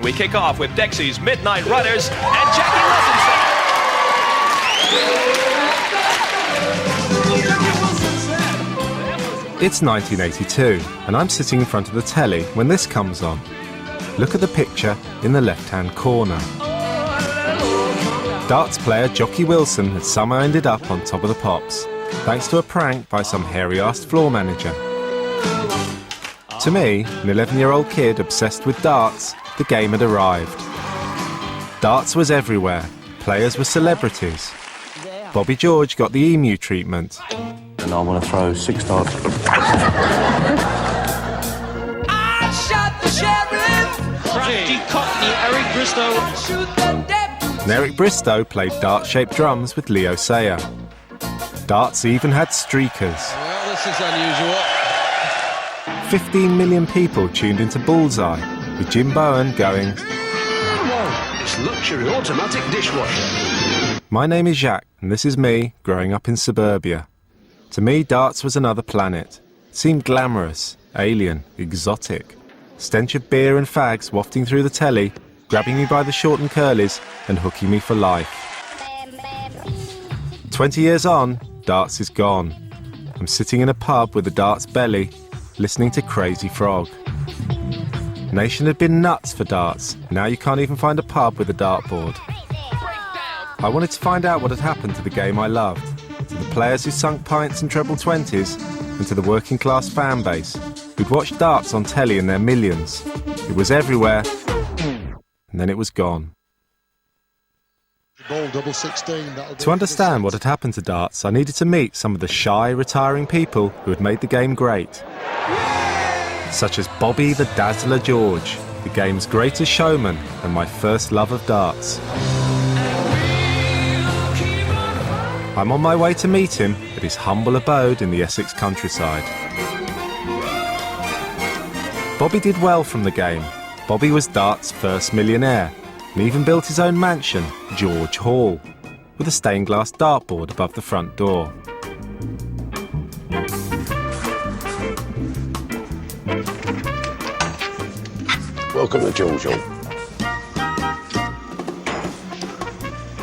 We kick off with Dexy's Midnight Runners and Jackie Wilson's there. It's 1982, and I'm sitting in front of the telly when this comes on. Look at the picture in the left-hand corner. Darts player Jockey Wilson had somehow ended up on top of the pops, thanks to a prank by some hairy-assed floor manager. To me, an 11-year-old kid obsessed with darts, the game had arrived. Darts was everywhere. Players were celebrities. Bobby George got the emu treatment. And I want to throw 6 darts. I shot the sheriff. Crafty Cockney Eric Bristow. Shoot the deputy. And Eric Bristow played dart-shaped drums with Leo Sayer. Darts even had streakers. Well, this is unusual. 15 million people tuned into Bullseye, with Jim Bowen going, Whoa, it's luxury automatic dishwasher. My name is Jacques, and this is me growing up in suburbia. To me, darts was another planet. It seemed glamorous, alien, exotic. Stench of beer and fags wafting through the telly, grabbing me by the short and curlies and hooking me for life. 20 years on, darts is gone. I'm sitting in a pub with a darts belly, listening to Crazy Frog. Nation had been nuts for darts. Now you can't even find a pub with a dartboard. I wanted to find out what had happened to the game I loved, to the players who sunk pints in treble 20s, and to the working class fan base who'd watched darts on telly in their millions. It was everywhere, and then it was gone. Ball, double 16, to understand what had happened to darts, I needed to meet some of the shy, retiring people who had made the game great. Such as Bobby the Dazzler George, the game's greatest showman and my first love of darts. I'm on my way to meet him at his humble abode in the Essex countryside. Bobby did well from the game. Bobby was darts' first millionaire, and even built his own mansion, George Hall, with a stained glass dartboard above the front door. Welcome to George Hall.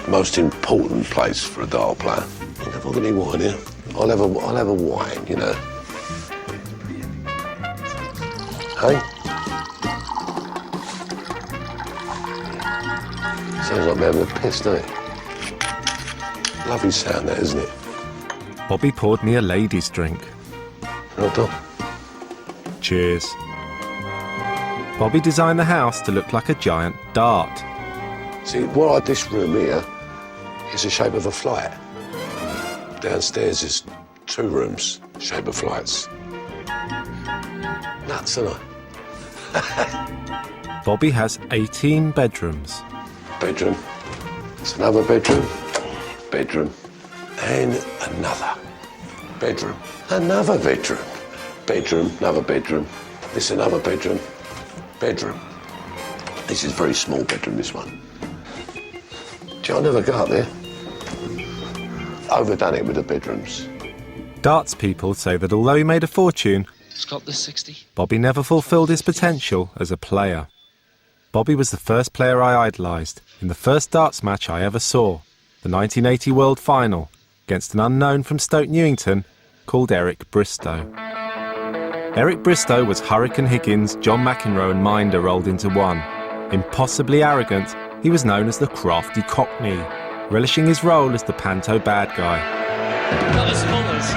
Most important place for a dart player. Have I got any wine here? I'll have a wine, you know. Hey? Sounds like we're having a piss, doesn't it? Lovely sound that, isn't it? Bobby poured me a lady's drink. Well done. Cheers. Bobby designed the house to look like a giant dart. See, this room here is the shape of a flight. Downstairs is 2 rooms, shape of flights. Nuts, isn't I? Bobby has 18 bedrooms. Bedroom. It's another bedroom. Bedroom. And another bedroom. Another bedroom. Bedroom, another bedroom. This is another bedroom. Bedroom. This is a very small bedroom, this one. I'll never go up there. Overdone it with the bedrooms. Darts people say that although he made a fortune, It's got the 60. Bobby never fulfilled his potential as a player. Bobby was the first player I idolised in the first darts match I ever saw, the 1980 World Final, against an unknown from Stoke Newington called Eric Bristow. Eric Bristow was Hurricane Higgins, John McEnroe and Minder rolled into one. Impossibly arrogant, he was known as the crafty Cockney, relishing his role as the panto bad guy. Not as small as.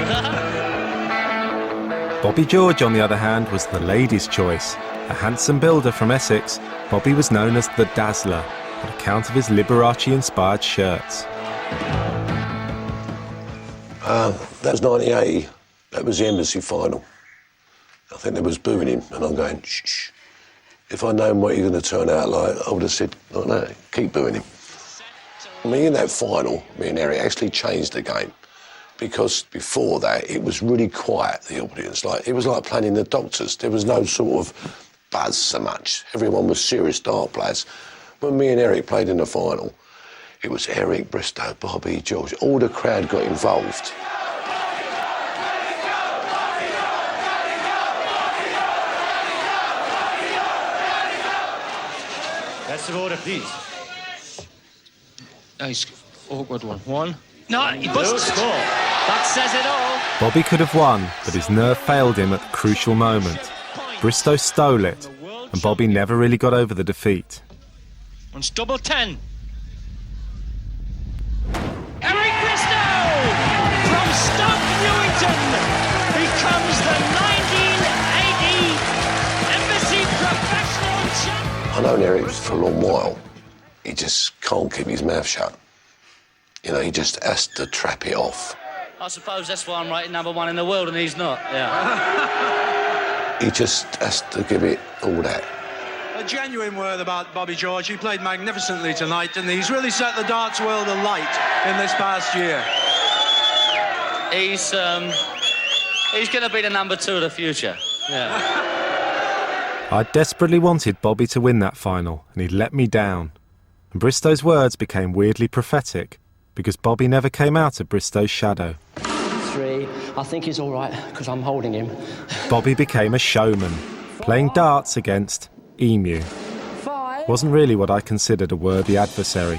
Bobby George, on the other hand, was the ladies' choice. A handsome builder from Essex, Bobby was known as the Dazzler, on account of his Liberace-inspired shirts. That was 1980. That was the Embassy final. I think they was booing him, and I'm going, shh. If I'd known what you're going to turn out like, I would have said, no, keep booing him. Me in that final, me and Eric actually changed the game. Because before that, it was really quiet, the audience. It was like playing in the Doctors. There was no sort of buzz so much. Everyone was serious dart players. When me and Eric played in the final, it was Eric, Bristow, Bobby, George. All the crowd got involved. Best of order, please. Nice, awkward one. One. No, he busts. That says it all. Bobby could have won, but his nerve failed him at the crucial moment. Bristow stole it, and Bobby never really got over the defeat. One's double 10. Eric Bristow from Stoke Newington becomes the 1980 Embassy Professional Champion. I've known Eric for a long while. He just can't keep his mouth shut. You know, he just has to trap it off. I suppose that's why I'm rated #1 in the world and he's not, yeah. He just has to give it all that. A genuine word about Bobby George. He played magnificently tonight and he's really set the darts world alight in this past year. He's going to be the #2 of the future, yeah. I desperately wanted Bobby to win that final, and he let me down. And Bristow's words became weirdly prophetic, because Bobby never came out of Bristow's shadow. 3. I think he's all right, because I'm holding him. Bobby became a showman, playing darts against Emu. 5. Wasn't really what I considered a worthy adversary.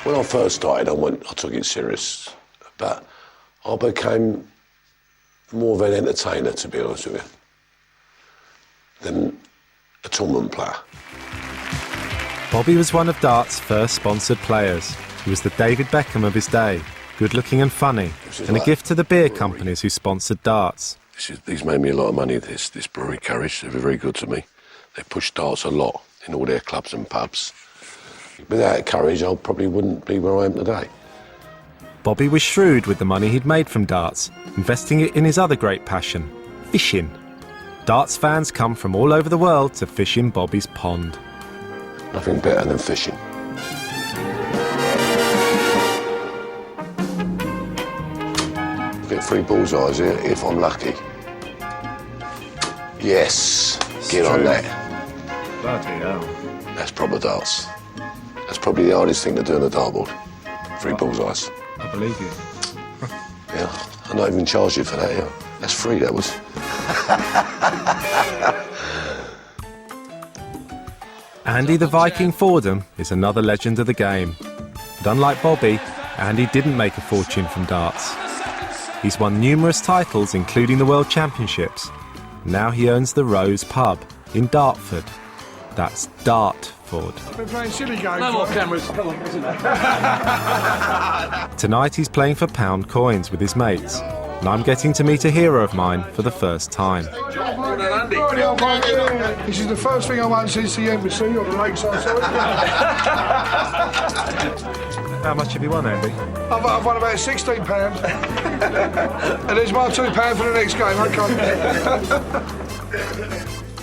When I first started, I took it serious, but I became more of an entertainer, to be honest with you, than a tournament player. Bobby was one of darts' first sponsored players. He was the David Beckham of his day, good-looking and funny, and a gift to the beer companies who sponsored darts. These made me a lot of money, this brewery, Courage. They were very good to me. They pushed darts a lot in all their clubs and pubs. Without Courage, I probably wouldn't be where I am today. Bobby was shrewd with the money he'd made from darts, investing it in his other great passion, fishing. Darts fans come from all over the world to fish in Bobby's pond. Nothing better than fishing. I'll get 3 bullseyes here if I'm lucky. Yes, get on that. Bloody hell. That's proper darts. That's probably the hardest thing to do on a dartboard. 3 bullseyes. I believe you. Yeah, I'm not even charged you for that, yeah. That's free, that was. Andy the Viking Fordham is another legend of the game. But unlike Bobby, Andy didn't make a fortune from darts. He's won numerous titles, including the World Championships. Now he owns the Rose Pub in Dartford. That's Dartford. I've been playing silly games. No more cameras. Tonight he's playing for pound coins with his mates. And I'm getting to meet a hero of mine for the first time. This is the first thing I won since the embassy on the Lakeside side. How much have you won, Andy? I've won about £16. And there's my £2 for the next game, okay?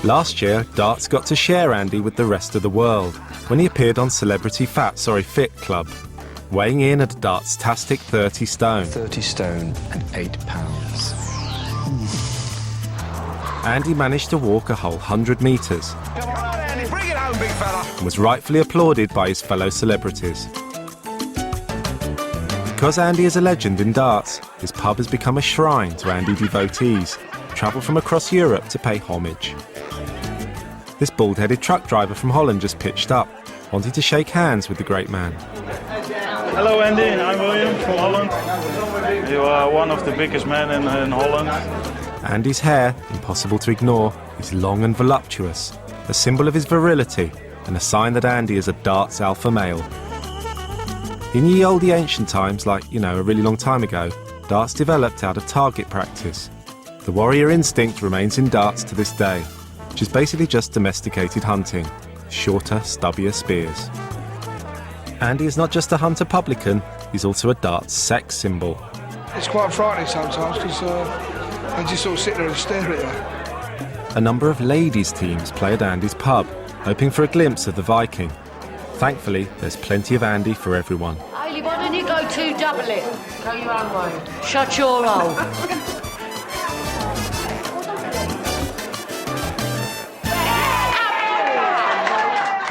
Last year, darts got to share Andy with the rest of the world when he appeared on Celebrity Fit Club, weighing in at a darts-tastic 30 stone. 30 stone and 8 pounds. Andy managed to walk a whole 100 metres. Come on, Andy, bring it home, big fella. And was rightfully applauded by his fellow celebrities. Because Andy is a legend in darts, his pub has become a shrine to Andy devotees, who travel from across Europe to pay homage. This bald-headed truck driver from Holland just pitched up, wanting to shake hands with the great man. Hello Andy, I'm William from Holland. You are one of the biggest men in Holland. Andy's hair, impossible to ignore, is long and voluptuous, a symbol of his virility and a sign that Andy is a darts alpha male. In ye olde ancient times, like, a really long time ago, darts developed out of target practice. The warrior instinct remains in darts to this day, which is basically just domesticated hunting, shorter, stubbier spears. Andy is not just a hunter publican, he's also a darts sex symbol. It's quite frightening sometimes because they just sort of sit there and stare at you. A number of ladies' teams play at Andy's pub, hoping for a glimpse of the Viking. Thankfully, there's plenty of Andy for everyone. Hayley, why don't you go 2 double it? Go your own way. Shut your hole.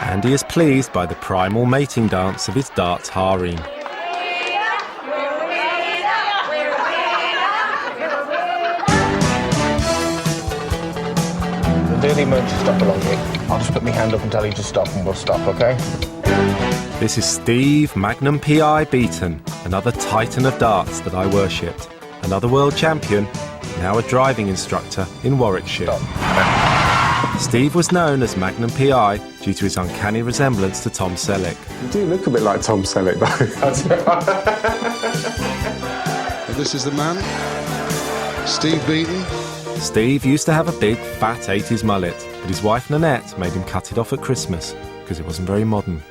Andy is pleased by the primal mating dance of his darts harem. really meant to stop along here. I'll just put my hand up and tell you to stop and we'll stop, OK? This is Steve Magnum P.I. Beaton, another titan of darts that I worshipped. Another world champion, now a driving instructor in Warwickshire. Stop. Steve was known as Magnum P.I. due to his uncanny resemblance to Tom Selleck. You do look a bit like Tom Selleck, though. This is the man, Steve Beaton. Steve used to have a big, fat 80s mullet, but his wife Nanette made him cut it off at Christmas because it wasn't very modern.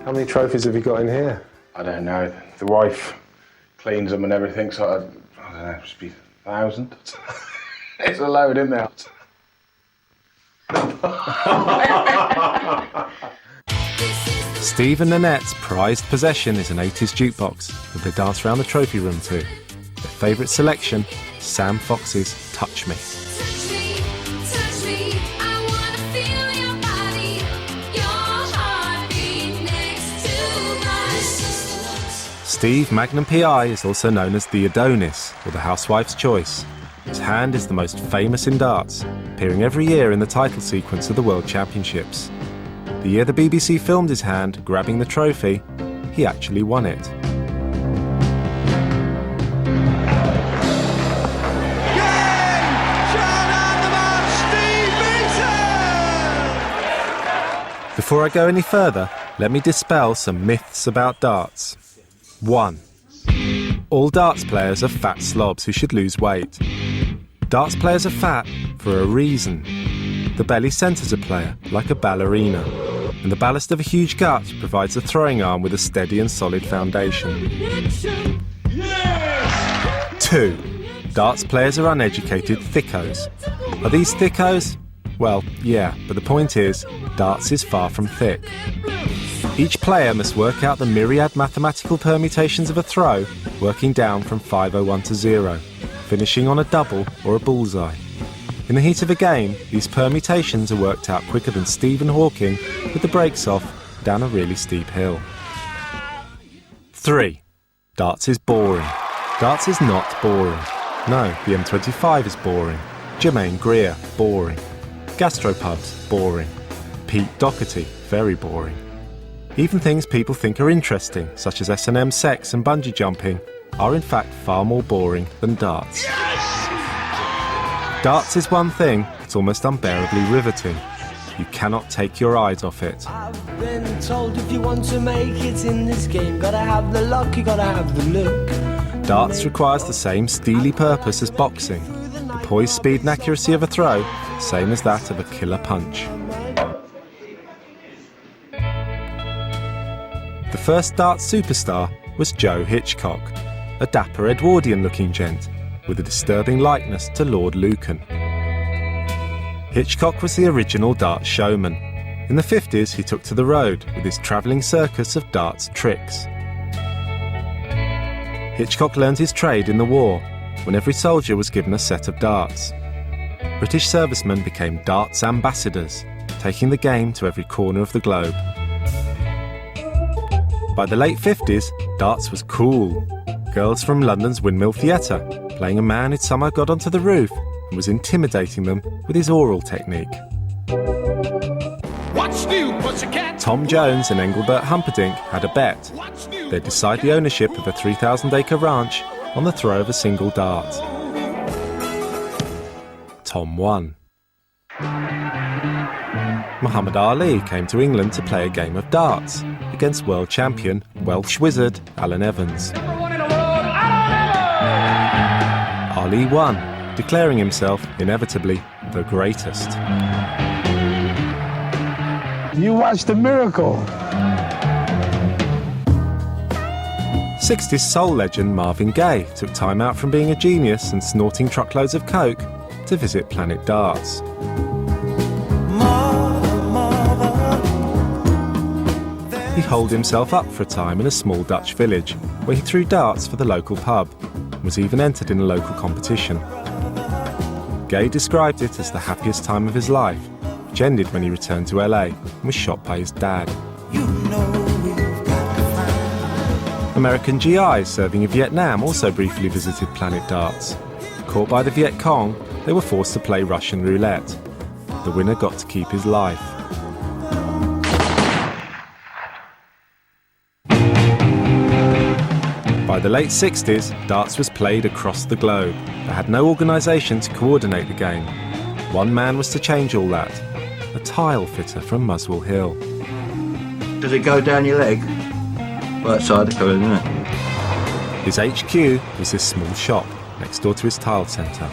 How many trophies have you got in here? I don't know. The wife cleans them and everything, so I don't know, it must be 1,000. It's a load, isn't there? Steve and Nanette's prized possession is an 80s jukebox that they dance around the trophy room to. Their favourite selection, Sam Fox's Touch Me. Steve Magnum P.I. is also known as the Adonis, or the Housewife's Choice. His hand is the most famous in darts, appearing every year in the title sequence of the World Championships. The year the BBC filmed his hand grabbing the trophy, he actually won it. Before I go any further, let me dispel some myths about darts. 1. All darts players are fat slobs who should lose weight. Darts players are fat for a reason. The belly centres a player, like a ballerina, and the ballast of a huge gut provides a throwing arm with a steady and solid foundation. 2. Darts players are uneducated thickos. Are these thickos? Well, yeah, but the point is, darts is far from thick. Each player must work out the myriad mathematical permutations of a throw, working down from 501 to 0, finishing on a double or a bullseye. In the heat of a game, these permutations are worked out quicker than Stephen Hawking with the brakes off down a really steep hill. 3. Darts is boring. Darts is not boring. No, the M25 is boring. Jermaine Greer, boring. Gastropubs, boring. Pete Doherty, very boring. Even things people think are interesting, such as S&M sex and bungee jumping, are in fact far more boring than darts. Yes! Darts is one thing that's almost unbearably riveting. You cannot take your eyes off it. I've been told if you want to make it in this game, gotta have the luck, you gotta have the look. Darts requires the same steely purpose as boxing. The poise, speed and accuracy of a throw, same as that of a killer punch. The first darts superstar was Joe Hitchcock, a dapper Edwardian-looking gent with a disturbing likeness to Lord Lucan. Hitchcock was the original darts showman. In the 50s, he took to the road with his travelling circus of darts tricks. Hitchcock learned his trade in the war, when every soldier was given a set of darts. British servicemen became darts ambassadors, taking the game to every corner of the globe. By the late 50s, darts was cool. Girls from London's Windmill Theatre, playing a man who'd somehow got onto the roof and was intimidating them with his oral technique. What's new, pussycat? Tom Jones and Engelbert Humperdinck had a bet. They'd decide the ownership of a 3,000-acre ranch on the throw of a single dart. Tom won. Muhammad Ali came to England to play a game of darts against world champion Welsh wizard Alan Evans. Ali won, declaring himself inevitably the greatest. You watched a miracle. 60s soul legend Marvin Gaye took time out from being a genius and snorting truckloads of coke to visit Planet Darts. He holed himself up for a time in a small Dutch village where he threw darts for the local pub and was even entered in a local competition. Gaye described it as the happiest time of his life, which ended when he returned to LA and was shot by his dad. American GIs serving in Vietnam also briefly visited Planet Darts. Caught by the Viet Cong, they were forced to play Russian roulette. The winner got to keep his life. By the late 60s, darts was played across the globe. They had no organisation to coordinate the game. One man was to change all that, a tile fitter from Muswell Hill. Does it go down your leg? Right side of the colour, isn't it? His HQ was this small shop next door to his tile centre.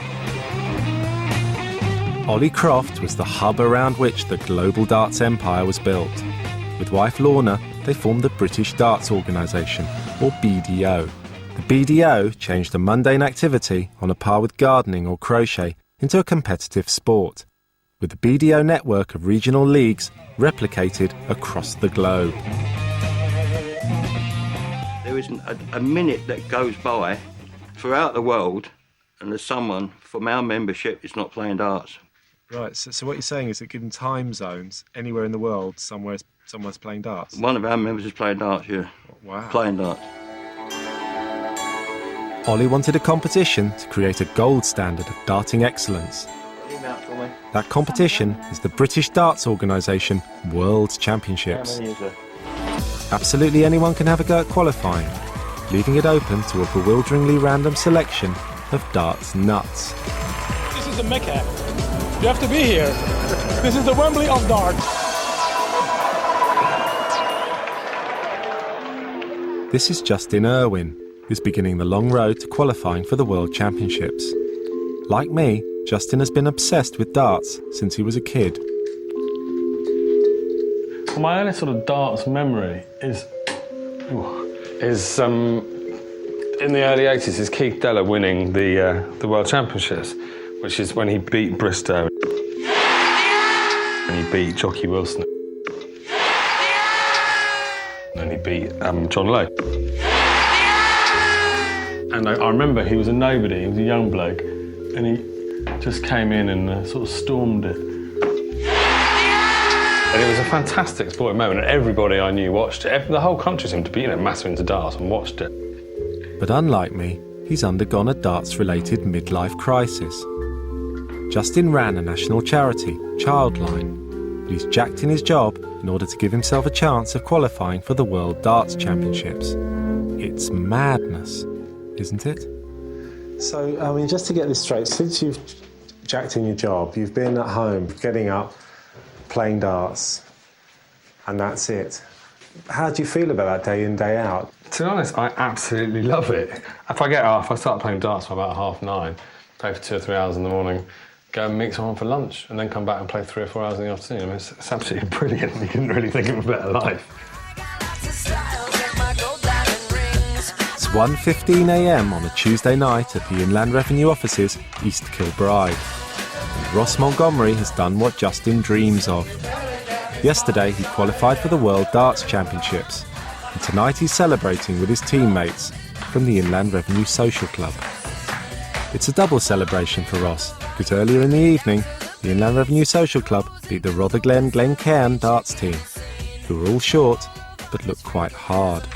Ollie Croft was the hub around which the global darts empire was built. With wife Lorna, they formed the British Darts Organisation, or BDO. The BDO changed a mundane activity on a par with gardening or crochet into a competitive sport, with the BDO network of regional leagues replicated across the globe. There isn't a minute that goes by throughout the world and there's someone from our membership is not playing darts. Right, so what you're saying is that given time zones, anywhere in the world, someone's playing darts? One of our members is playing darts, yeah. Wow. Playing darts. Ollie wanted a competition to create a gold standard of darting excellence. That competition is the British Darts Organisation World Championships. Absolutely anyone can have a go at qualifying, leaving it open to a bewilderingly random selection of darts nuts. This is the Mecca. You have to be here. This is the Wembley of darts. This is Justin Irwin, who's beginning the long road to qualifying for the World Championships. Like me, Justin has been obsessed with darts since he was a kid. Well, my early sort of darts memory is in the early 80s is Keith Deller winning the World Championships, which is when he beat Bristow and he beat Jockey Wilson and he beat John Lowe. And I remember he was a nobody, he was a young bloke, and he just came in and sort of stormed it. And it was a fantastic sporting moment, and everybody I knew watched it. The whole country seemed to be, massive into darts and watched it. But unlike me, he's undergone a darts-related midlife crisis. Justin ran a national charity, Childline, but he's jacked in his job in order to give himself a chance of qualifying for the World Darts Championships. It's madness, isn't it? So, I mean, just to get this straight, since you've jacked in your job, you've been at home, getting up, playing darts, and that's it. How do you feel about that day in, day out? To be honest, I absolutely love it. If I get up, I start playing darts by about 9:30, play for 2 or 3 hours in the morning, go and meet someone for lunch, and then come back and play 3 or 4 hours in the afternoon. I mean, it's absolutely brilliant. You couldn't really think of a better life. It's 1:15 a.m. on a Tuesday night at the Inland Revenue offices, East Kilbride. And Ross Montgomery has done what Justin dreams of. Yesterday he qualified for the World Darts Championships, and tonight he's celebrating with his teammates from the Inland Revenue Social Club. It's a double celebration for Ross, because earlier in the evening, the Inland Revenue Social Club beat the Rotherglen Glencairn darts team, who were all short but looked quite hard.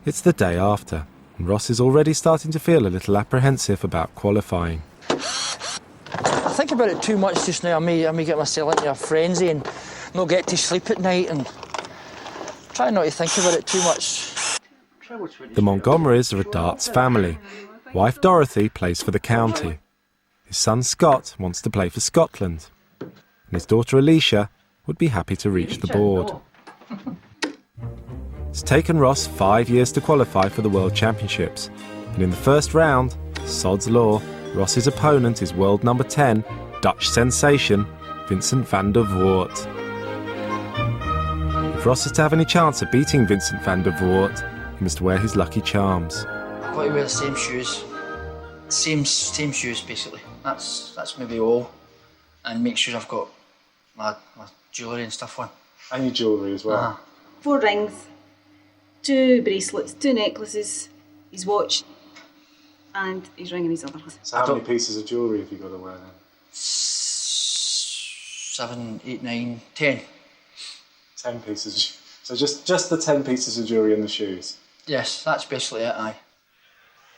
It's the day after, and Ross is already starting to feel a little apprehensive about qualifying. I think about it too much just now. I may get myself into a frenzy and not get to sleep at night, and try not to think about it too much. The Montgomerys are a darts family. Wife Dorothy plays for the county. His son Scott wants to play for Scotland. And his daughter Alicia would be happy to reach the board. It's taken Ross 5 years to qualify for the World Championships. And in the first round, sod's law, Ross's opponent is world number 10, Dutch sensation, Vincent van der Voort. If Ross is to have any chance of beating Vincent van der Voort, he must wear his lucky charms. I've got to wear the same shoes. Same shoes, basically. That's maybe all. And make sure I've got my jewellery and stuff on. And your jewellery as well. 4 rings, 2 bracelets, 2 necklaces, his watch, and his ring and his other hand. So how many pieces of jewellery have you got to wear then? 7, 8, 9, 10. 10 pieces. So just the 10 pieces of jewellery and the shoes? Yes, that's basically it, aye.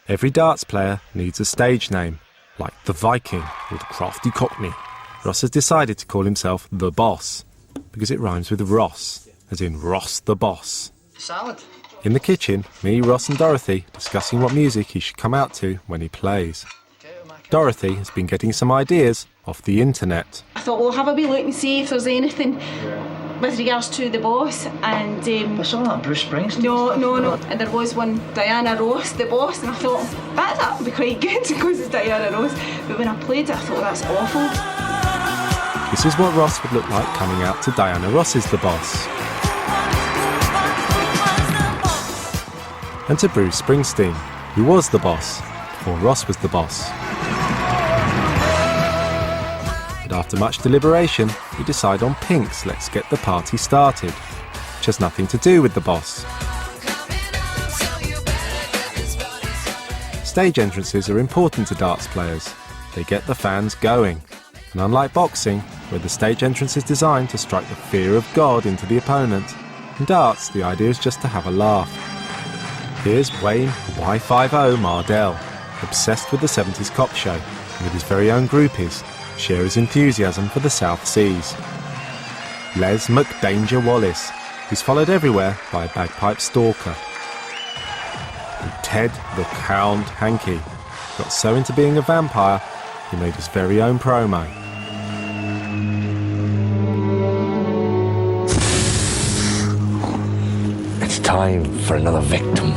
Every darts player needs a stage name, like the Viking or the Crafty Cockney. Ross has decided to call himself the Boss, because it rhymes with Ross, as in Ross the Boss. Salad. In the kitchen, me, Ross and Dorothy discussing what music he should come out to when he plays. Dorothy has been getting some ideas off the internet. I thought, well, have a wee look and see if there's anything with regards to the Boss. And I saw that Bruce Springsteen. No. And there was one, Diana Ross, the Boss, and I thought, that would be quite good because it's Diana Ross. But when I played it, I thought, that's awful. This is what Ross would look like coming out to Diana Ross's The Boss. And to Bruce Springsteen, who was the boss, before Ross was the boss. But after much deliberation, we decide on Pink's Let's Get the Party Started, which has nothing to do with the boss. Stage entrances are important to darts players. They get the fans going. And unlike boxing, where the stage entrance is designed to strike the fear of God into the opponent, in darts the idea is just to have a laugh. Here's Wayne Y50 Mardell, obsessed with the 70s cop show, and with his very own groupies, share his enthusiasm for the South Seas. Les McDanger Wallace, who's followed everywhere by a bagpipe stalker. And Ted the Hound Hankey got so into being a vampire, he made his very own promo. It's time for another victim.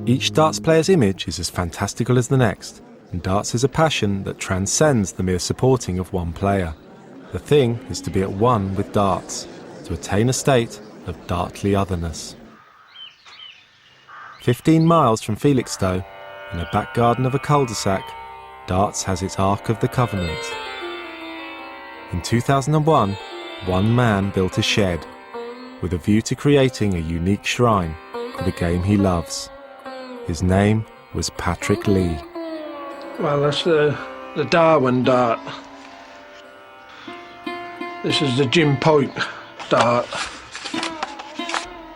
Each darts player's image is as fantastical as the next, and darts is a passion that transcends the mere supporting of one player. The thing is to be at one with darts, to attain a state of dartly otherness. 15 miles from Felixstowe, in a back garden of a cul-de-sac, darts has its Ark of the Covenant. In 2001, one man built a shed, with a view to creating a unique shrine for the game he loves. His name was Patrick Lee. Well, that's the Darwin dart. This is the Jim Pike dart.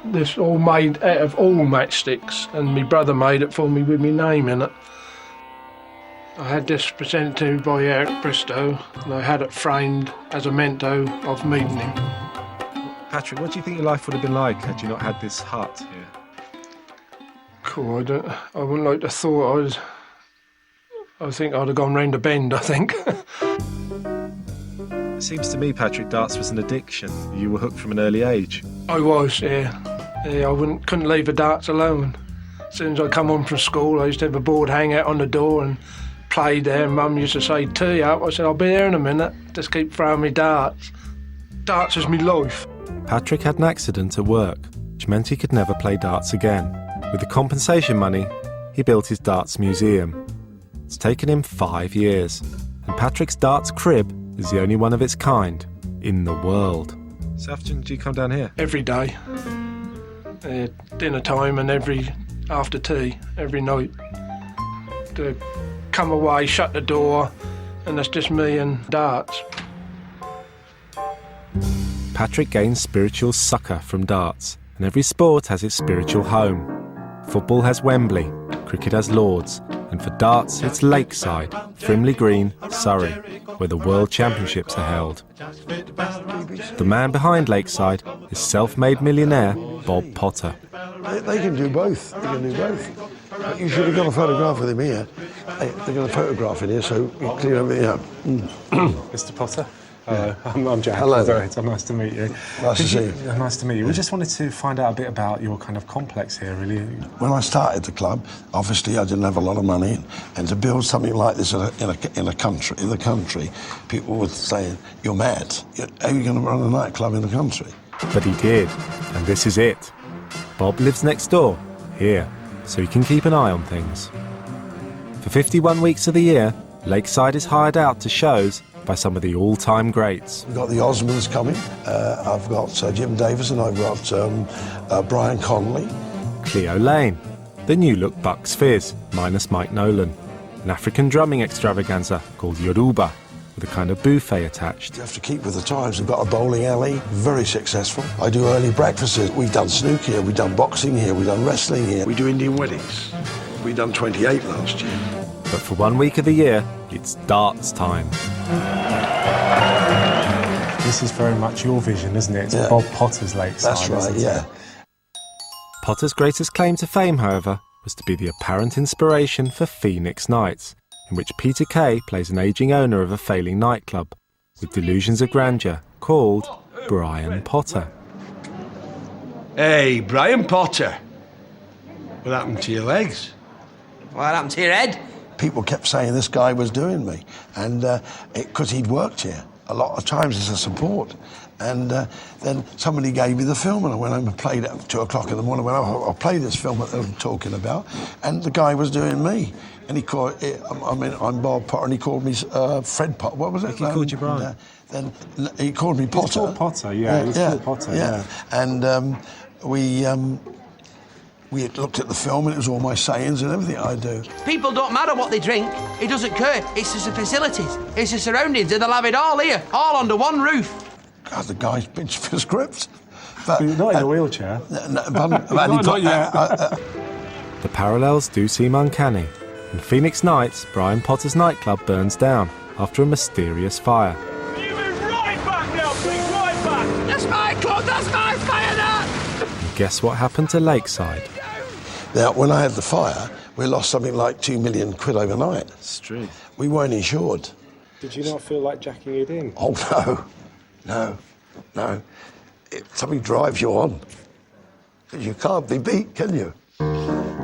This all made out of all matchsticks, and my brother made it for me with my name in it. I had this presented to me by Eric Bristow, and I had it framed as a memento of meeting him. Patrick, what do you think your life would have been like had you not had this hut here? Cool, I wouldn't like to thought I think I'd have gone round the bend, I think. It seems to me, Patrick, darts was an addiction. You were hooked from an early age. I was, yeah. I couldn't leave the darts alone. As soon as I come home from school, I used to have a board hang out on the door and play there. Mum used to say, "Tea up." I said, "I'll be there in a minute. Just keep throwing me darts." Darts is my life. Patrick had an accident at work, which meant he could never play darts again. With the compensation money, he built his darts museum. It's taken him 5 years, and Patrick's darts crib is the only one of its kind in the world. So often do you come down here? Every day. Dinner time and after tea, every night. To come away, shut the door, and it's just me and darts. Patrick gains spiritual succour from darts, and every sport has its spiritual home. Football has Wembley, cricket has Lords, and for darts it's Lakeside, Frimley Green, Surrey, where the World Championships are held. The man behind Lakeside is self-made millionaire Bob Potter. They can do both. They can do both. But you should have got a photograph of him here. They've got a photograph in here, so you clear everything up. Mr. Potter? Hello, I'm Jack. Hello. It's nice to meet you. Nice to see you. Nice to meet you. We just wanted to find out a bit about your kind of complex here, really. When I started the club, obviously I didn't have a lot of money, and to build something like this in the country, people were saying, "You're mad. How are you going to run a nightclub in the country?" But he did, and this is it. Bob lives next door, here, so he can keep an eye on things. For 51 weeks of the year, Lakeside is hired out to shows by some of the all-time greats. We've got the Osmonds coming. I've got Jim Davis, and I've got Brian Conley. Cleo Lane, the new-look Bucks Fizz, minus Mike Nolan. An African drumming extravaganza called Yoruba, with a kind of buffet attached. You have to keep with the times. We've got a bowling alley, very successful. I do early breakfasts. We've done snooker here, we've done boxing here, we've done wrestling here. We do Indian weddings. We've done 28 last year. But for 1 week of the year, it's darts time. This is very much your vision, isn't it? It's Yeah. Bob Potter's Lakeside. That's right, isn't it? yeah. Potter's greatest claim to fame, however, was to be the apparent inspiration for Phoenix Nights, in which Peter Kay plays an ageing owner of a failing nightclub with delusions of grandeur called Brian Potter. Hey, Brian Potter. What happened to your legs? What happened to your head? People kept saying this guy was doing me, and because he'd worked here a lot of times as a support. And then somebody gave me the film, and I went home and played it at 2 o'clock in the morning. I'll play this film that they were talking about, and the guy was doing me. And he called it, I'm Bob Potter, and he called me Fred Potter. What was it? He called you Brian. Then he called me Potter. He's called Potter, yeah. He's called Potter, yeah. And we had looked at the film, and it was all my sayings and everything I do. People don't matter what they drink. It doesn't care. It's just the facilities. It's the surroundings, and they'll have it all here, all under one roof. God, the guy's pinched for script. But you're not in a wheelchair. Not yet. The parallels do seem uncanny. In Phoenix Nights, Brian Potter's nightclub burns down after a mysterious fire. That's my club, that's my fire, that! And guess what happened to Lakeside? Now, when I had the fire, we lost something like £2 million overnight. It's true. We weren't insured. Did you not feel like jacking it in? Oh, no. Something drives you on. You can't be beat, can you?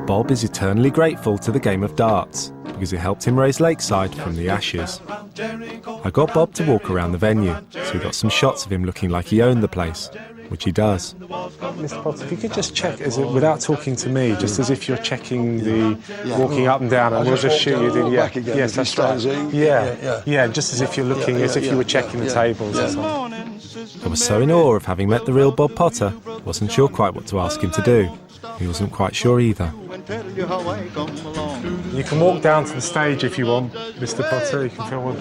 Bob is eternally grateful to the game of darts because it helped him raise Lakeside from the ashes. I got Bob to walk around the venue, so we got some shots of him looking like he owned the place, which he does. Mr. Potter, if you could just check, without talking to me, just as if you're checking the walking up and down, and we'll just shoot you. Yes, that's right. Yeah, just as if you're looking, as if you were checking the tables or something. I was so in awe of having met the real Bob Potter, wasn't sure quite what to ask him to do. He wasn't quite sure either. You can walk down to the stage if you want, Mr. Potter. You can film.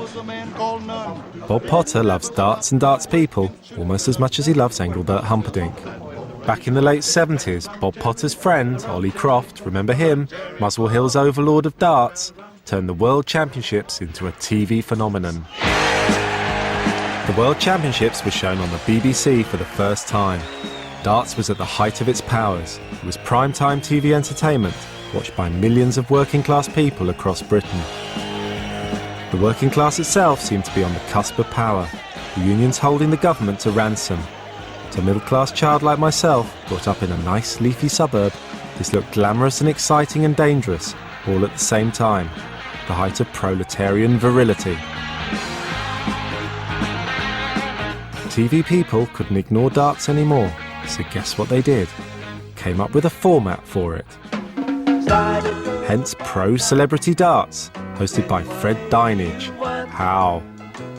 Bob Potter loves darts and darts people almost as much as he loves Engelbert Humperdinck. Back in the late 70s, Bob Potter's friend, Ollie Croft, remember him, Muswell Hill's overlord of darts, turned the World Championships into a TV phenomenon. The World Championships were shown on the BBC for the first time. Darts was at the height of its powers. It was prime-time TV entertainment, watched by millions of working-class people across Britain. The working class itself seemed to be on the cusp of power, the unions holding the government to ransom. To a middle-class child like myself, brought up in a nice, leafy suburb, this looked glamorous and exciting and dangerous, all at the same time. The height of proletarian virility. TV people couldn't ignore darts anymore. So guess what they did? Came up with a format for it. Hence Pro Celebrity Darts, hosted by Fred Dinage. How?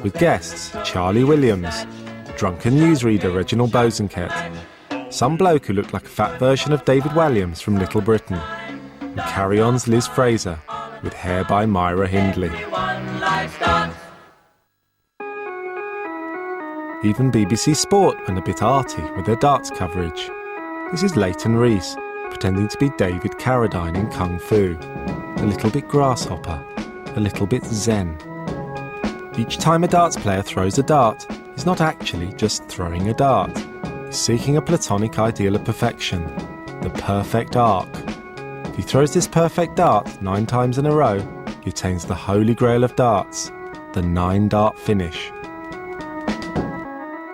With guests Charlie Williams, drunken newsreader Reginald Bosanquet, some bloke who looked like a fat version of David Walliams from Little Britain, and Carry On's Liz Fraser, with hair by Myra Hindley. Even BBC Sport went a bit arty with their darts coverage. This is Leighton Rees, pretending to be David Carradine in Kung Fu. A little bit grasshopper, a little bit zen. Each time a darts player throws a dart, he's not actually just throwing a dart. He's seeking a platonic ideal of perfection, the perfect arc. If he throws this perfect dart 9 times in a row, he attains the holy grail of darts, the 9-dart finish.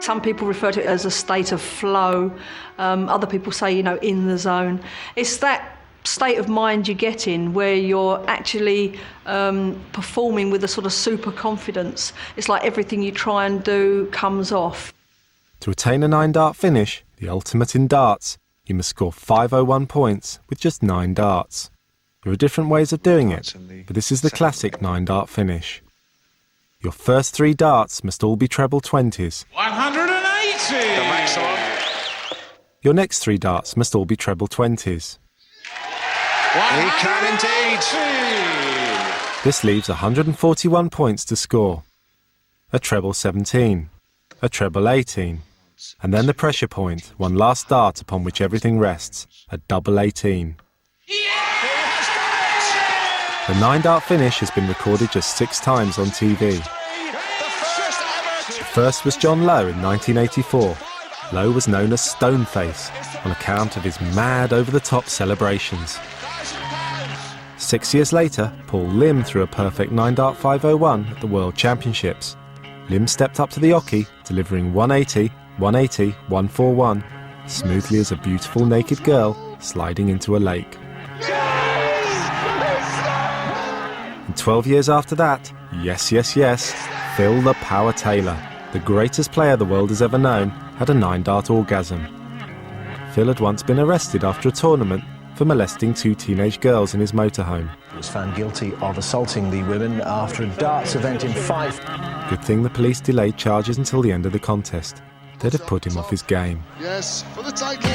Some people refer to it as a state of flow. Other people say, in the zone. It's that state of mind you get in where you're actually performing with a sort of super confidence. It's like everything you try and do comes off. To attain a 9-dart finish, the ultimate in darts, you must score 501 points with just 9 darts. There are different ways of doing it, but this is the classic 9-dart finish. Your first 3 darts must all be treble 20s. 180! The maximum. Your next 3 darts must all be treble 20s. He can indeed. This leaves 141 points to score. a treble 17, a treble 18, and then the pressure point, one last dart upon which everything rests, a double 18. The 9-dart finish has been recorded just 6 times on TV. The first was John Lowe in 1984. Lowe was known as Stoneface on account of his mad, over-the-top celebrations. 6 years later, Paul Lim threw a perfect 9-dart 501 at the World Championships. Lim stepped up to the oche, delivering 180, 180, 141, smoothly as a beautiful naked girl sliding into a lake. And 12 years after that, yes, Phil the Power Taylor, the greatest player the world has ever known, had a 9-dart orgasm. Phil had once been arrested after a tournament for molesting 2 teenage girls in his motorhome. He was found guilty of assaulting the women after a darts event in Fife. Good thing the police delayed charges until the end of the contest. They'd have put him off his game. Yes, for the title.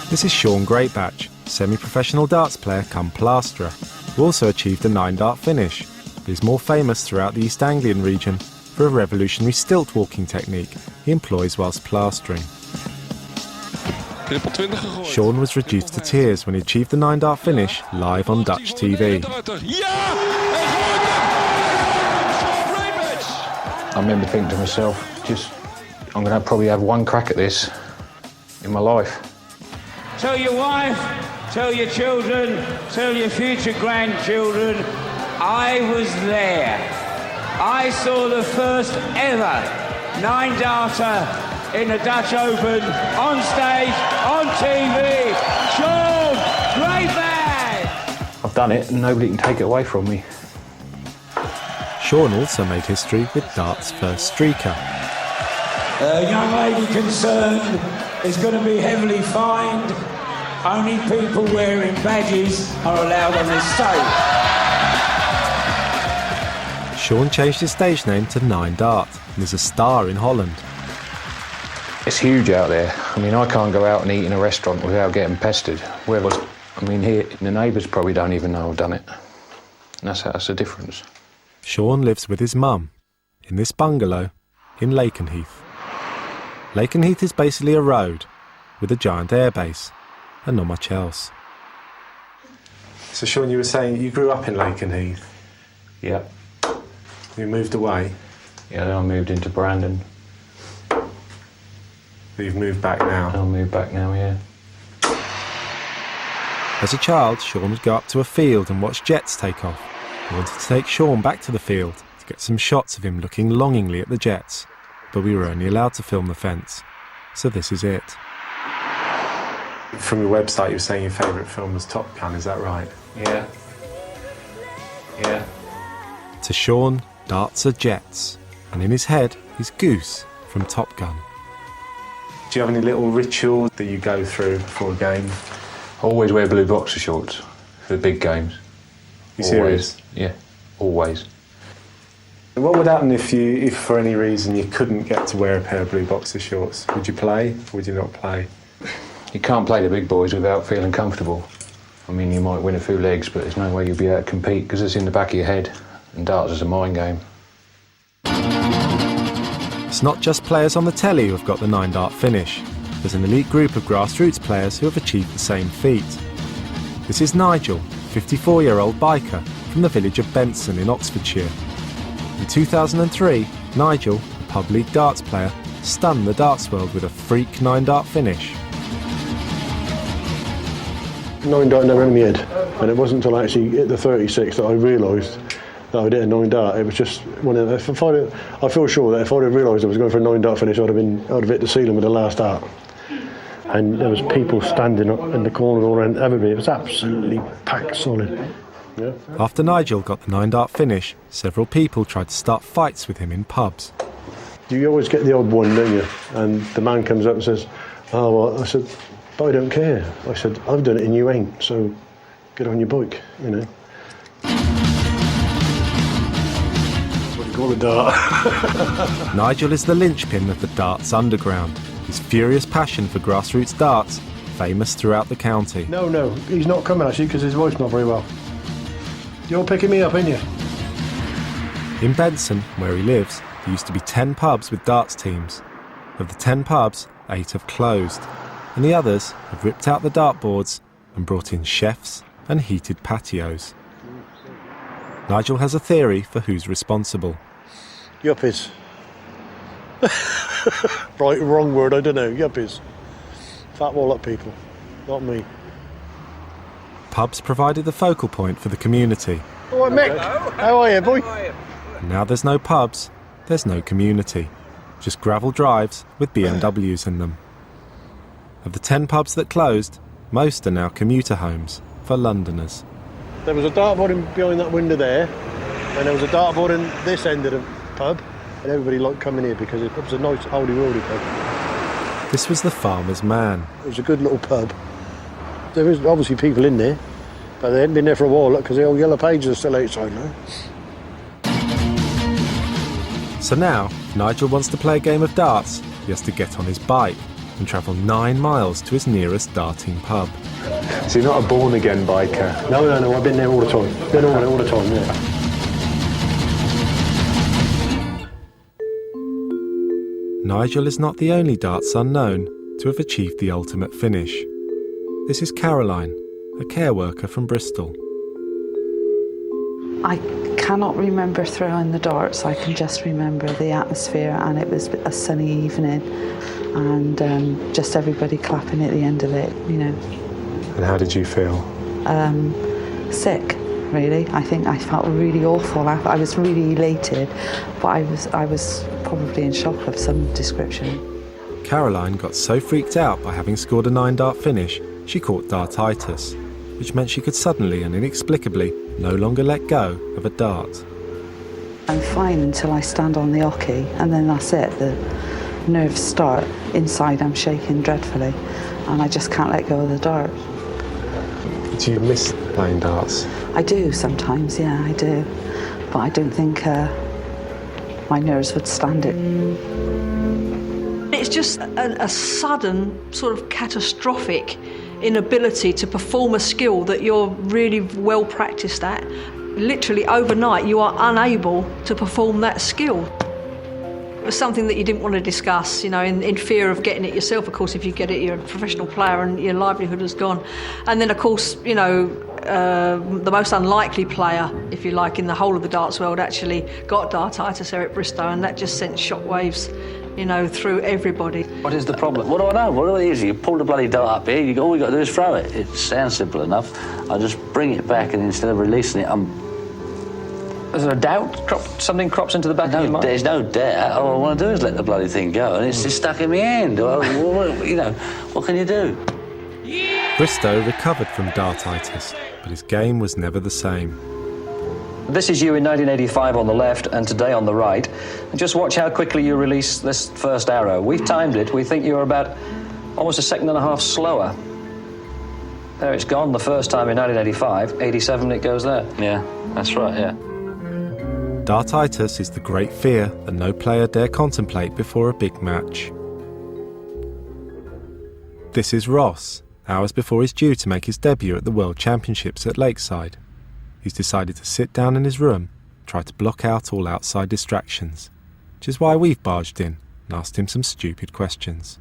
This is Sean Greatbatch, semi-professional darts player come plasterer, who also achieved a 9-dart finish, but is more famous throughout the East Anglian region for a revolutionary stilt walking technique he employs whilst plastering. Sean was reduced to tears when he achieved the 9-dart finish live on Dutch TV. I remember thinking to myself, I'm going to probably have one crack at this in my life. Tell your wife, tell your children, tell your future grandchildren, I was there. I saw the first ever 9-darter in the Dutch Open, on stage, on TV, Sean Greatbatch! I've done it and nobody can take it away from me. Sean also made history with darts' first streaker. A young lady concerned is going to be heavily fined. Only people wearing badges are allowed on this stage. Sean changed his stage name to 9-dart and is a star in Holland. It's huge out there. I mean, I can't go out and eat in a restaurant without getting pestered. Here, the neighbours probably don't even know I've done it. And that's the difference. Sean lives with his mum in this bungalow in Lakenheath. Lakenheath is basically a road with a giant airbase and not much else. So Sean, you were saying you grew up in Lakenheath? Yeah. You moved away? Yeah, then I moved into Brandon. You've moved back now? I'll move back now, yeah. As a child, Sean would go up to a field and watch jets take off. We wanted to take Sean back to the field to get some shots of him looking longingly at the jets, but we were only allowed to film the fence. So this is it. From your website, you were saying your favourite film was Top Gun, is that right? Yeah. Yeah. To Sean, darts are jets, and in his head is Goose from Top Gun. Do you have any little ritual that you go through before a game? I always wear blue boxer shorts for the big games. You serious? Yeah, always. What would happen if for any reason you couldn't get to wear a pair of blue boxer shorts? Would you play or would you not play? You can't play the big boys without feeling comfortable. I mean, you might win a few legs, but there's no way you'll be able to compete because it's in the back of your head, and darts is a mind game. It's not just players on the telly who have got the 9-dart finish. There's an elite group of grassroots players who have achieved the same feat. This is Nigel, a 54-year-old biker from the village of Benson in Oxfordshire. In 2003, Nigel, a pub league darts player, stunned the darts world with a freak 9-dart finish. 9-dart never in my head, and it wasn't until I actually hit the 36 that I realised that I'd hit a 9-dart. It was just I feel sure that if I'd have realised I was going for a 9-dart finish, I'd have hit the ceiling with the last dart. And there was people standing up in the corner all around everybody. It was absolutely packed solid. Yeah. After Nigel got the 9-dart finish, several people tried to start fights with him in pubs. You always get the odd one, don't you? And the man comes up and says, "Oh, well," I said, "but I don't care." I said, "I've done it and you ain't, so get on your bike, you know." That's what you call a dart. Nigel is the linchpin of the darts underground. His furious passion for grassroots darts, famous throughout the county. No, he's not coming actually because his wife's not very well. You're picking me up, ain't you? In Benson, where he lives, there used to be 10 pubs with darts teams. Of the 10 pubs, 8 have closed, and the others have ripped out the dartboards and brought in chefs and heated patios. Nigel has a theory for who's responsible. Yuppies. Right or wrong word, I don't know. Yuppies. Fat wallet people, not me. Pubs provided the focal point for the community. Oh, Mick. How are you, boy? And now there's no pubs, there's no community. Just gravel drives with BMWs in them. Of the 10 pubs that closed, most are now commuter homes for Londoners. There was a dartboard behind that window there, and there was a dartboard in this end of the pub, and everybody liked coming here because it was a nice oldie-worldy pub. This was the Farmer's Man. It was a good little pub. There was obviously people in there, but they hadn't been there for a while because the old yellow pages are still outside now. So now, if Nigel wants to play a game of darts, he has to get on his bike and travel 9 miles to his nearest darting pub. So you're not a born-again biker? No, I've been there all the time. Been on it all the time, yeah. Nigel is not the only darts unknown to have achieved the ultimate finish. This is Caroline, a care worker from Bristol. I cannot remember throwing the darts. I can just remember the atmosphere, and it was a sunny evening, and just everybody clapping at the end of it, you know. And how did you feel? Sick, really. I think I felt really awful. I was really elated, but I was probably in shock of some description. Caroline got so freaked out by having scored a 9-dart finish, she caught Dartitis, which meant she could suddenly and inexplicably no longer let go of a dart. I'm fine until I stand on the oche, and then that's it. The nerves start. Inside I'm shaking dreadfully, and I just can't let go of the dart. Do you miss playing darts? I do sometimes, yeah, I do. But I don't think my nerves would stand it. It's just a sudden, sort of catastrophic inability to perform a skill that you're really well practiced at. Literally overnight you are unable to perform that skill. It was something that you didn't want to discuss, you know, in fear of getting it yourself. Of course, if you get it, you're a professional player and your livelihood is gone. And then, of course, you know, the most unlikely player, if you like, in the whole of the darts world actually got Dartitis, Eric Bristow, and that just sent shockwaves, you know, through everybody. What is the problem? What do I know? What is it? You pull the bloody dart up here, all you got to do is throw it. It sounds simple enough. I just bring it back, and instead of releasing it, Is there a doubt? Something crops into the back of your mind? There's no doubt. All I want to do is let the bloody thing go, and it's just stuck in my hand. You know, what can you do? Bristow recovered from Dartitis, but his game was never the same. This is you in 1985 on the left and today on the right. And just watch how quickly you release this first arrow. We've timed it. We think you're about almost a second and a half slower. There it's gone the first time in 1985. 87 it goes there. Yeah, that's right, yeah. Dartitis is the great fear that no player dare contemplate before a big match. This is Ross, hours before he's due to make his debut at the World Championships at Lakeside. He's decided to sit down in his room, try to block out all outside distractions, which is why we've barged in and asked him some stupid questions.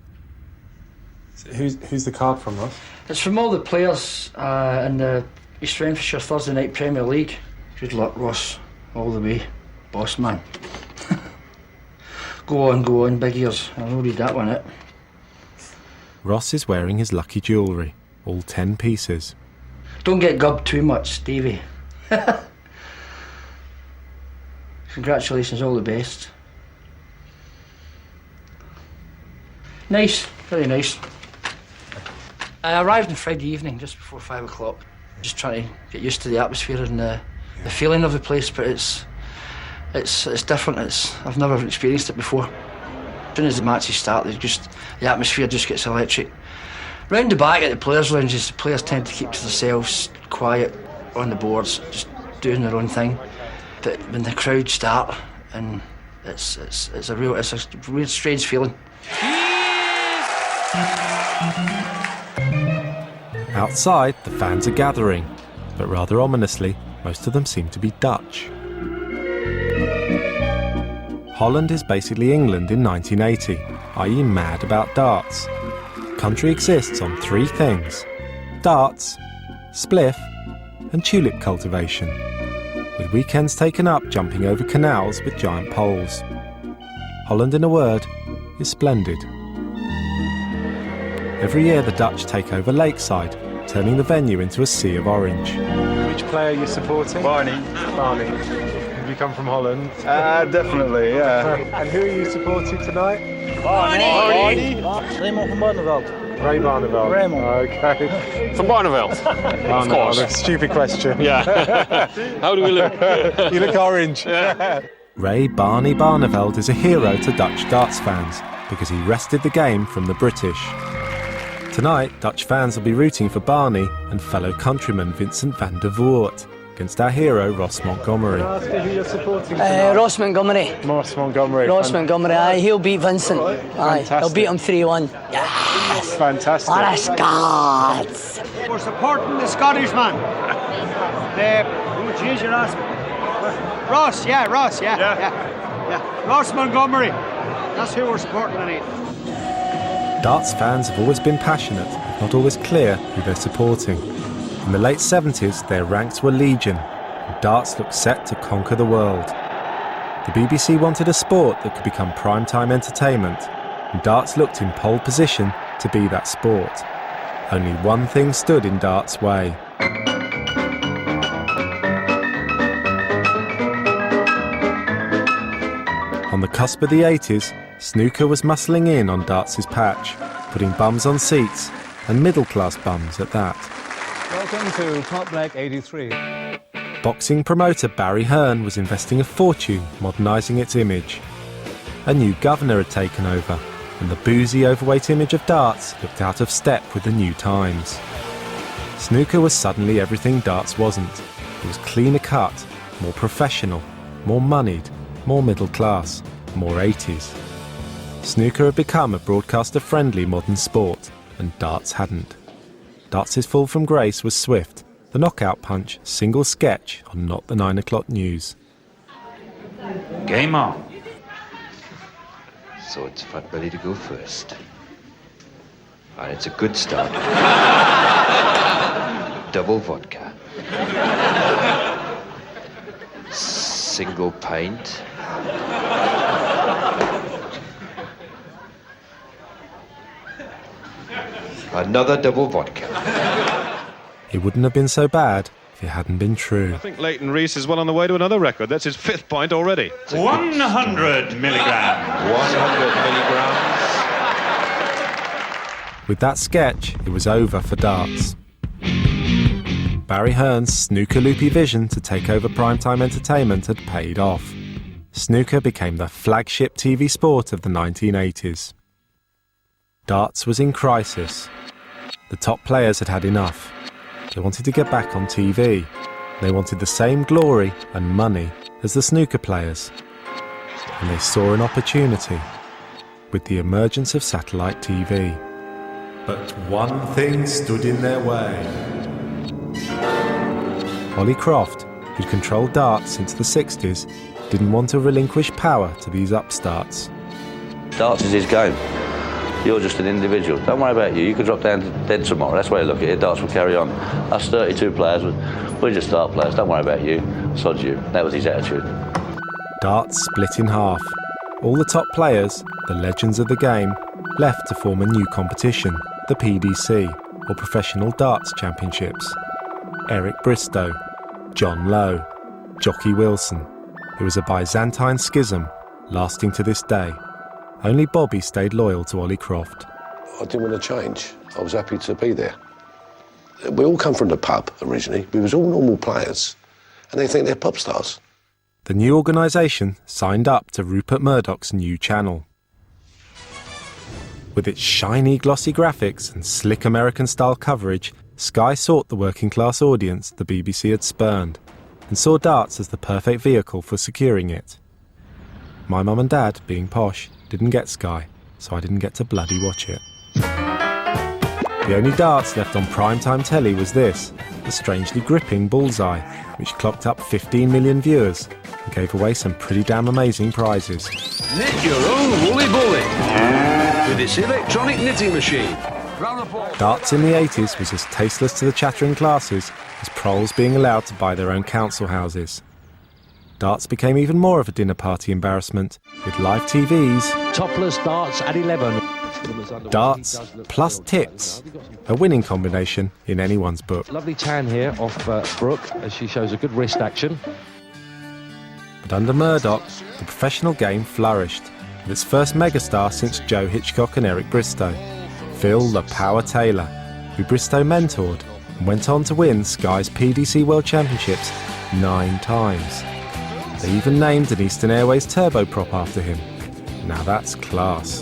So who's the card from, Ross? It's from all the players in the East Renfrewshire Thursday Night Premier League. Good luck, Ross, all the way. Boss man. Go on, big ears. I'll read that one out. Ross is wearing his lucky jewellery, all 10 pieces. Don't get gubbed too much, Stevie. Congratulations, all the best. Nice, very nice. I arrived on Friday evening, just before 5 o'clock. Just trying to get used to the atmosphere and the feeling of the place, but it's different. I've never experienced it before. As soon as the matches start, the atmosphere just gets electric. Round the back at the players' lounges, the players tend to keep to themselves, quiet on the boards, just doing their own thing. But when the crowd start, and it's a real strange feeling. Outside, the fans are gathering, but rather ominously, most of them seem to be Dutch. Holland is basically England in 1980, i.e. mad about darts. The country exists on 3 things: darts, spliff, and tulip cultivation, with weekends taken up jumping over canals with giant poles. Holland, in a word, is splendid. Every year the Dutch take over Lakeside, turning the venue into a sea of orange. Which player are you supporting? Barney. Barney. Have you come from Holland? Definitely, yeah. And who are you supporting tonight? Barney. Raymond van Barneveld. Ray Barneveld. Raymond. Okay. From Barneveld. Of course. A stupid question. Yeah. How do we look? You look orange. Ray Barney Barneveld is a hero to Dutch darts fans because he wrested the game from the British. Tonight, Dutch fans will be rooting for Barney and fellow countryman Vincent van der Voort against our hero Ross Montgomery. Can I ask you who you're supporting tonight? Ross Montgomery. Ross Montgomery. Ross Montgomery, aye, he'll beat Vincent. Aye, he'll beat him 3-1. Yes! Fantastic. What a Scots! We're supporting the Scottish man. Who's your last? Ross, yeah. Ross Montgomery. That's who we're supporting tonight. Darts fans have always been passionate, if not always clear who they're supporting. In the late 70s, their ranks were legion, and darts looked set to conquer the world. The BBC wanted a sport that could become primetime entertainment, and darts looked in pole position to be that sport. Only one thing stood in darts' way. On the cusp of the 80s, snooker was muscling in on darts' patch, putting bums on seats, and middle-class bums at that. Welcome to Top Black 83. Boxing promoter Barry Hearn was investing a fortune modernising its image. A new governor had taken over, and the boozy, overweight image of darts looked out of step with the new times. Snooker was suddenly everything darts wasn't. It was cleaner cut, more professional, more moneyed, more middle class, more 80s. Snooker had become a broadcaster-friendly modern sport, and darts hadn't. Darts' fall from grace was swift, the knockout punch, single sketch on Not the 9 o'clock news. Game on. So it's Fat Belly to go first. And it's a good start. Double vodka. Single pint. Another double vodka. It wouldn't have been so bad if it hadn't been true. I think Leighton Rees is well on the way to another record. That's his 5th point already. 100 milligrams. 100 milligrams. With that sketch, it was over for darts. Barry Hearn's snooker loopy vision to take over primetime entertainment had paid off. Snooker became the flagship TV sport of the 1980s. Darts was in crisis. The top players had had enough. They wanted to get back on TV. They wanted the same glory and money as the snooker players. And they saw an opportunity with the emergence of satellite TV. But one thing stood in their way. Ollie Croft, who'd controlled darts since the 60s, didn't want to relinquish power to these upstarts. Darts is his game. You're just an individual. Don't worry about you. You could drop down to dead tomorrow. That's the way I look at it. Darts will carry on. Us 32 players, we're just star players. Don't worry about you. Sod you. That was his attitude. Darts split in half. All the top players, the legends of the game, left to form a new competition, the PDC, or Professional Darts Championships. Eric Bristow, John Lowe, Jockey Wilson. It was a Byzantine schism, lasting to this day. Only Bobby stayed loyal to Ollie Croft. I didn't want to change. I was happy to be there. We all come from the pub originally. We was all normal players, and they think they're pub stars. The new organisation signed up to Rupert Murdoch's new channel. With its shiny, glossy graphics and slick American-style coverage, Sky sought the working-class audience the BBC had spurned, and saw darts as the perfect vehicle for securing it. My mum and dad, being posh, didn't get Sky, so I didn't get to bloody watch it. The only darts left on primetime telly was this, the strangely gripping Bullseye, which clocked up 15 million viewers and gave away some pretty damn amazing prizes. Knit your own woolly bully with its electronic knitting machine. Darts in the 80s was as tasteless to the chattering classes as proles being allowed to buy their own council houses. Darts became even more of a dinner party embarrassment with live TVs, Topless darts at 11. darts plus tits, a winning combination in anyone's book. Lovely tan here off Brooke as she shows a good wrist action. But under Murdoch, the professional game flourished, with its first megastar since Joe Hitchcock and Eric Bristow, Phil the Power Taylor, who Bristow mentored and went on to win Sky's PDC World Championships 9 times. They even named an Eastern Airways turboprop after him. Now that's class.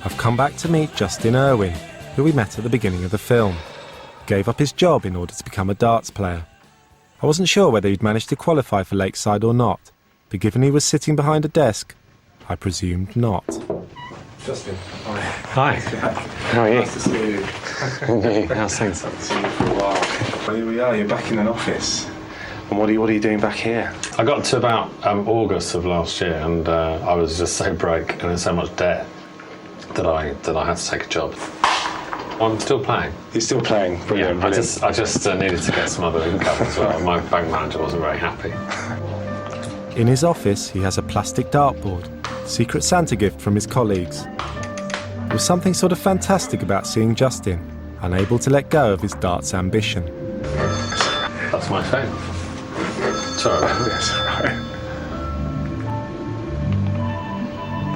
I've come back to meet Justin Irwin, who we met at the beginning of the film. He gave up his job in order to become a darts player. I wasn't sure whether he'd managed to qualify for Lakeside or not, but given he was sitting behind a desk, I presumed not. Justin, hi. How are you? Nice to see you. How's things? I've seen you for a while. Well, here we are, you're back in an office. And what are you doing back here? I got to about August of last year, and I was just so broke and in so much debt that I had to take a job. I'm still playing. You're still playing? Brilliant. Yeah, I just needed to get some other income as well. My bank manager wasn't very happy. In his office, he has a plastic dartboard, secret Santa gift from his colleagues. There was something sort of fantastic about seeing Justin, unable to let go of his darts ambition. That's my phone. Sorry. That's all right.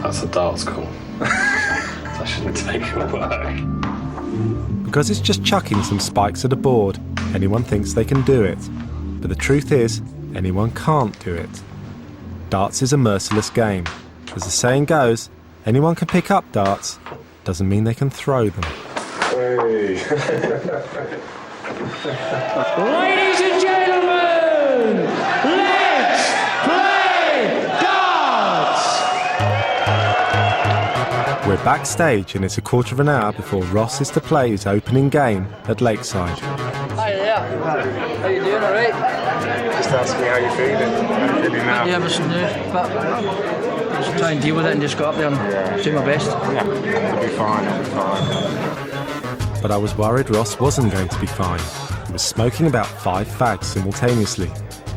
That's a darts call. I shouldn't take it away. Because it's just chucking some spikes at a board, anyone thinks they can do it. But the truth is, anyone can't do it. Darts is a merciless game. As the saying goes, anyone can pick up darts, doesn't mean they can throw them. Hey. Ladies and gentlemen, let's play darts! We're backstage and it's a quarter of an hour before Ross is to play his opening game at Lakeside. Hi there. How you doing, all right? Just ask me how you're feeling. How you feeling now? Yeah, but just try and deal with it and just go up there and do my best. Yeah, you'll be fine, you'll be fine. But I was worried Ross wasn't going to be fine. He was smoking about 5 fags simultaneously,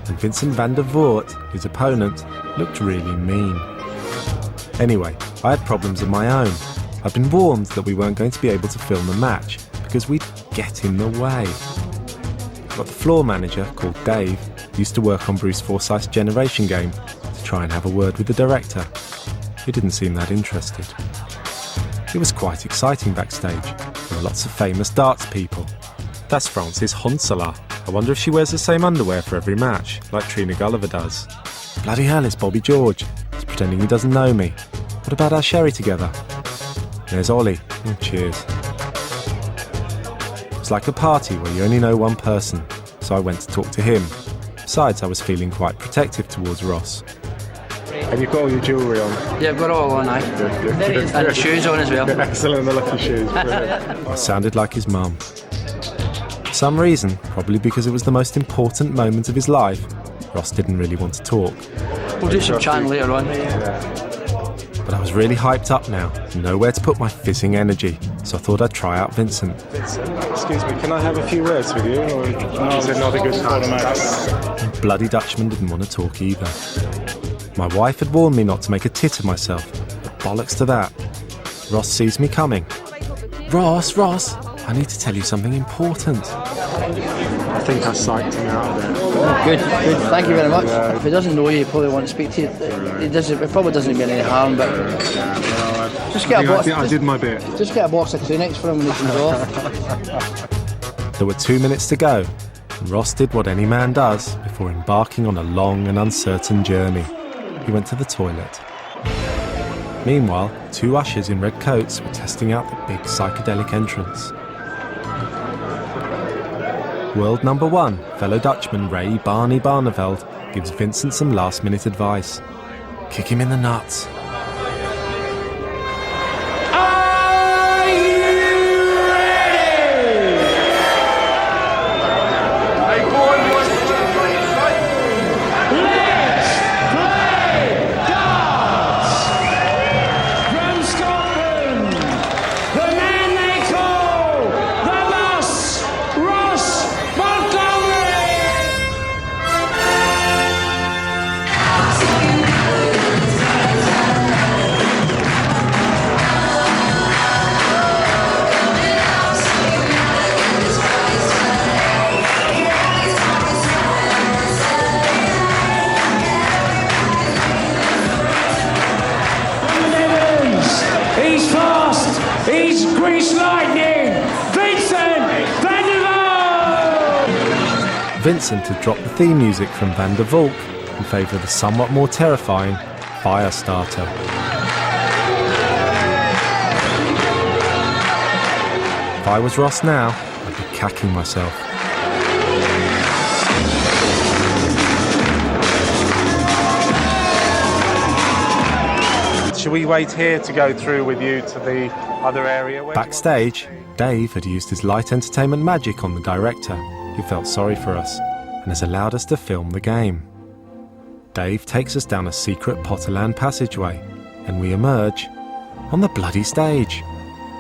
and Vincent van der Voort, his opponent, looked really mean. Anyway, I had problems of my own. I'd been warned that we weren't going to be able to film the match because we'd get in the way. Got the floor manager, called Dave, who used to work on Bruce Forsyth's Generation game, to try and have a word with the director. He didn't seem that interested. It was quite exciting backstage. There were lots of famous darts people. That's Frances Honsala. I wonder if she wears the same underwear for every match, like Trina Gulliver does. Bloody hell, it's Bobby George. He's pretending he doesn't know me. What about our sherry together? There's Ollie. Oh, cheers. It was like a party where you only know one person, so I went to talk to him. Besides, I was feeling quite protective towards Ross. And you've got all your jewellery on? Yeah, I've got it all on, aye. Good. And the shoes on as well. Excellent, the lucky shoes. I sounded like his mum. For some reason, probably because it was the most important moment of his life, Ross didn't really want to talk. We'll do some chatting later on. But I was really hyped up now, nowhere to put my fizzing energy, so I thought I'd try out Vincent. Vincent, excuse me, can I have a few words with you? Or is it not a good time? The bloody Dutchman didn't want to talk either. My wife had warned me not to make a tit of myself, but bollocks to that. Ross sees me coming. Ross, I need to tell you something important. I think I psyched him out of there. Oh, good. Thank you very much. Yeah. If he doesn't know you, he probably won't speak to you. It probably doesn't mean any harm, but just get a box. I did my bit. Just get a box of Kleenex for him when he comes off. There were 2 minutes to go, and Ross did what any man does before embarking on a long and uncertain journey. He went to the toilet. Meanwhile, 2 ushers in red coats were testing out the big psychedelic entrance. World number 1, fellow Dutchman Ray Barney Barneveld, gives Vincent some last-minute advice. Kick him in the nuts. Are you ready? Scottish Lightning, Vincent van der Valk! Vincent had dropped the theme music from Van der Valk in favour of the somewhat more terrifying Firestarter. If I was Ross now, I'd be cacking myself. Should we wait here to go through with you to the other area? Backstage, Dave had used his light entertainment magic on the director, who felt sorry for us, and has allowed us to film the game. Dave takes us down a secret Potterland passageway, and we emerge on the bloody stage.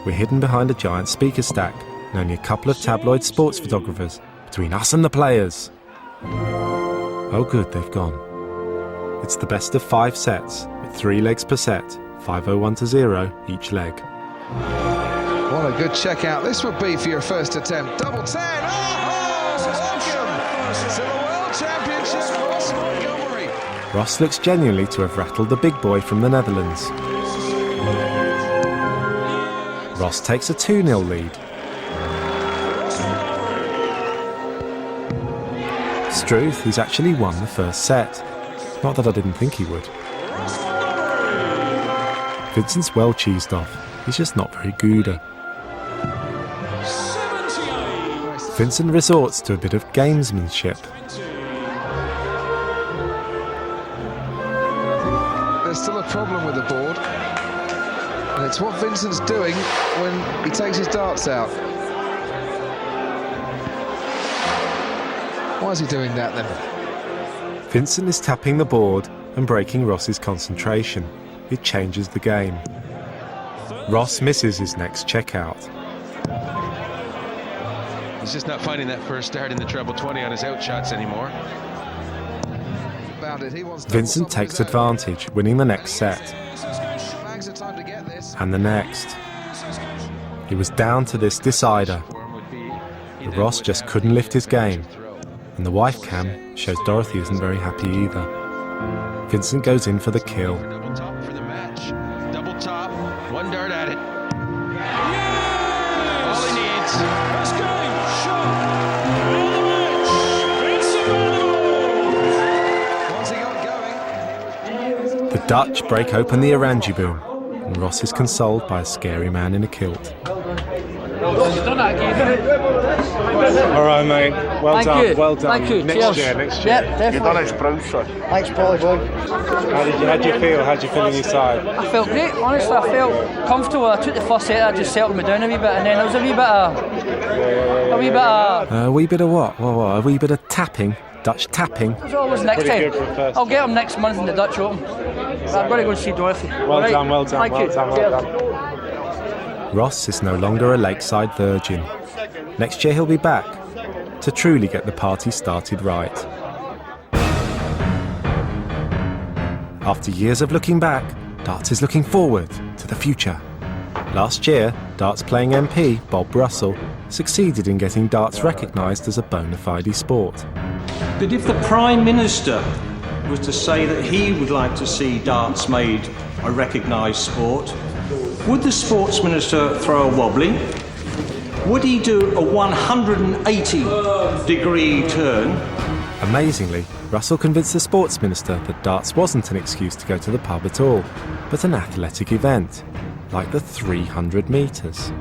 We're hidden behind a giant speaker stack, and only a couple of tabloid sports photographers between us and the players. Oh good, they've gone. It's the best of 5 sets, with 3 legs per set, 5-0-1-0 each leg. What a good checkout this would be for your first attempt. Double 10. Welcome to the World Championship, Ross Montgomery. Ross looks genuinely to have rattled the big boy from the Netherlands. Ross takes a 2-0 lead. Struth, who's actually won the first set. Not that I didn't think he would. Vincent's well cheesed off. He's just not very good. Vincent resorts to a bit of gamesmanship. There's still a problem with the board, and it's what Vincent's doing when he takes his darts out. Why is he doing that then? Vincent is tapping the board and breaking Ross's concentration. It changes the game. Ross misses his next checkout. He's just not finding that first start in the treble 20 on his out shots anymore. Vincent takes advantage, winning the next set. And the next. He was down to this decider. But Ross just couldn't lift his game. And the wife cam shows Dorothy isn't very happy either. Vincent goes in for the kill. Double top for the match. Double top, 1 dart at it. All he needs. Best game, shot, and the match. Once he got going. The Dutch break open the Orangi boom, and Ross is consoled by a scary man in a kilt. All right, mate. Well Thank done. you. Well done. Thank you. Next Cheers. year. Next year. Yep, definitely. You've done it, Bruce. Thanks, Polly boy. How do you feel? How do you feel in your side? I felt great, honestly. I felt comfortable. I took the first set, I just settled me down a wee bit, and then there was a wee bit of A wee bit of what? What? A wee bit of tapping? Dutch tapping? There's always next Pretty time. good for a first. I'll get him next month in the Dutch Open. But I've got to go and see Dorothy. Well done, well done, Thank well you. done, well done. Ross is no longer a Lakeside virgin. Next year he'll be back to truly get the party started right. After years of looking back, darts is looking forward to the future. Last year, darts playing MP Bob Russell succeeded in getting darts recognised as a bona fide sport. But if the Prime Minister was to say that he would like to see darts made a recognised sport, would the Sports Minister throw a wobbly? Would he do a 180-degree turn? Amazingly, Russell convinced the Sports Minister that darts wasn't an excuse to go to the pub at all, but an athletic event, like the 300 metres.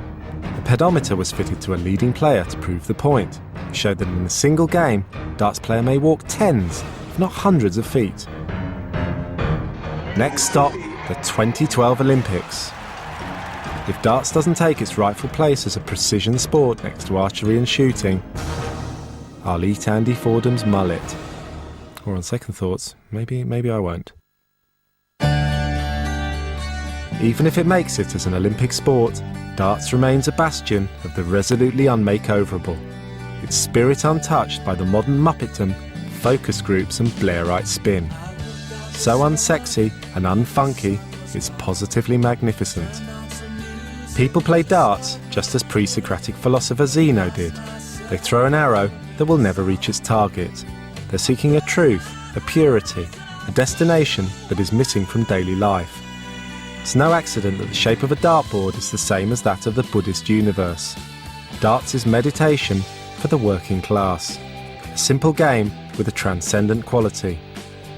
The pedometer was fitted to a leading player to prove the point. It showed that in a single game, a darts player may walk tens, if not hundreds of feet. Next stop, the 2012 Olympics. If darts doesn't take its rightful place as a precision sport next to archery and shooting, I'll eat Andy Fordham's mullet. Or on second thoughts, maybe I won't. Even if it makes it as an Olympic sport, darts remains a bastion of the resolutely unmakeoverable, its spirit untouched by the modern Muppetdom, focus groups and Blairite spin. So unsexy and unfunky, it's positively magnificent. People play darts just as pre-Socratic philosopher Zeno did. They throw an arrow that will never reach its target. They're seeking a truth, a purity, a destination that is missing from daily life. It's no accident that the shape of a dartboard is the same as that of the Buddhist universe. Darts is meditation for the working class. A simple game with a transcendent quality,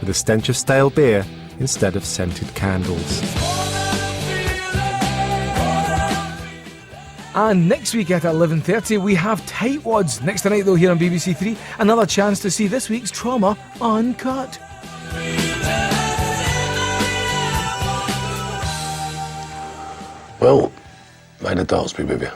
with a stench of stale beer instead of scented candles. And next week at 11:30 we have Tightwads. Next tonight though here on BBC Three, another chance to see this week's Trauma Uncut. Well, may the darts be with you.